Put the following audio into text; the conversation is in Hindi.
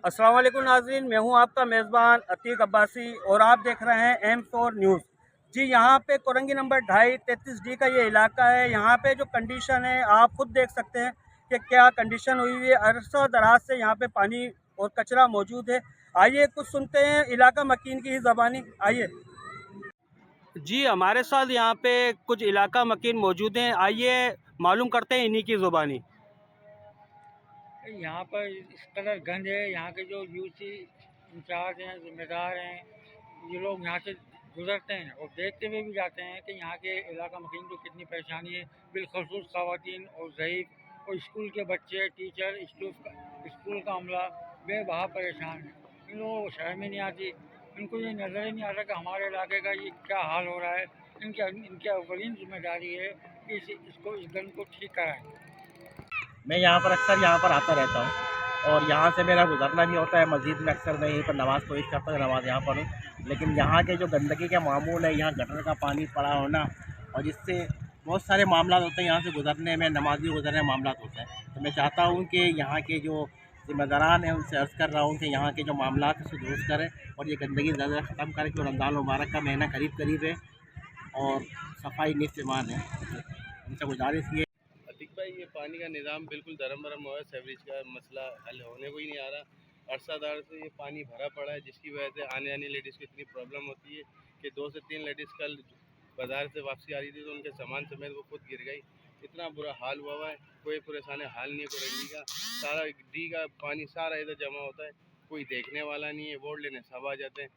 अस्सलाम वालेकुम नाज़रीन, मैं हूं आपका मेज़बान अतीक अब्बासी और आप देख रहे हैं M4 न्यूज़। जी, यहाँ पे कोरंगी नंबर 2.5-33D का ये इलाका है। यहाँ पे जो कंडीशन है आप खुद देख सकते हैं कि क्या कंडीशन हुई हुई है। अरसा दराज से यहाँ पे पानी और कचरा मौजूद है। आइए कुछ सुनते हैं इलाका मकीन की ही ज़बानी। आइए जी, हमारे साथ यहाँ पे कुछ इलाका मकीन मौजूद हैं। आइए मालूम करते हैं इन्हीं की ज़ुबानी। यहाँ पर इस कदर गंद है। यहाँ के जो यूसी इंचार्ज हैं, जिम्मेदार हैं, ये लोग यहाँ से गुजरते हैं और देखते हुए भी जाते हैं कि यहाँ के इलाका मकीन को कितनी परेशानी है। बिलखसूस ख़वातीन और ज़ईफ़ और स्कूल के बच्चे, टीचर, स्कूल का अमला बेबहा परेशान है। इन लोगों को शर्म ही नहीं आती। इनको ये नज़र ही नहीं आता कि हमारे इलाके का ये क्या हाल हो रहा है। इनकी अवलीन जिम्मेदारी है कि इस गंद को ठीक कराएँ। मैं यहाँ पर अक्सर यहाँ पर आता रहता हूँ और यहाँ से मेरा गुज़रना भी होता है। मस्जिद में अक्सर मैं यहीं पर नमाज़ कोशिश करता हूँ, नमाज़ यहाँ पढूँ। लेकिन यहाँ के जो गंदगी के मामूल है, यहाँ गटर का पानी पड़ा होना और जिससे बहुत सारे मामला होते हैं यहाँ से गुज़रने में, नमाज़ी गुज़रने में मामला होते हैं। तो मैं चाहता हूँ कि यहाँ के जो ज़िम्मेदारान हैं उनसे अर्ज़ कर रहा हूँ कि यहाँ के जो मामला है उसे दुरुस्त करें और ये गंदगी ज़्यादा ख़त्म करें, क्योंकि रमज़ान मुबारक का महीना करीब है और सफाई निस्फ़ ईमान है। उनसे गुजारिश ये अतिक भाई, ये पानी का निज़ाम बिल्कुल धर्म हुआ है। सीवरेज का मसला हल होने को ही नहीं आ रहा। अरसादार से ये पानी भरा पड़ा है, जिसकी वजह से आने वाली लेडीज़ को इतनी प्रॉब्लम होती है कि 2 से 3 लेडीज़ कल बाज़ार से वापसी आ रही थी तो उनके सामान समेत वो खुद गिर गई। इतना बुरा हाल हुआ है, कोई परेशानी हाल नहीं है कोरंगी का। सारा डी का पानी सारा इधर जमा होता है, कोई देखने वाला नहीं है। वोट लेने सब आ जाते हैं,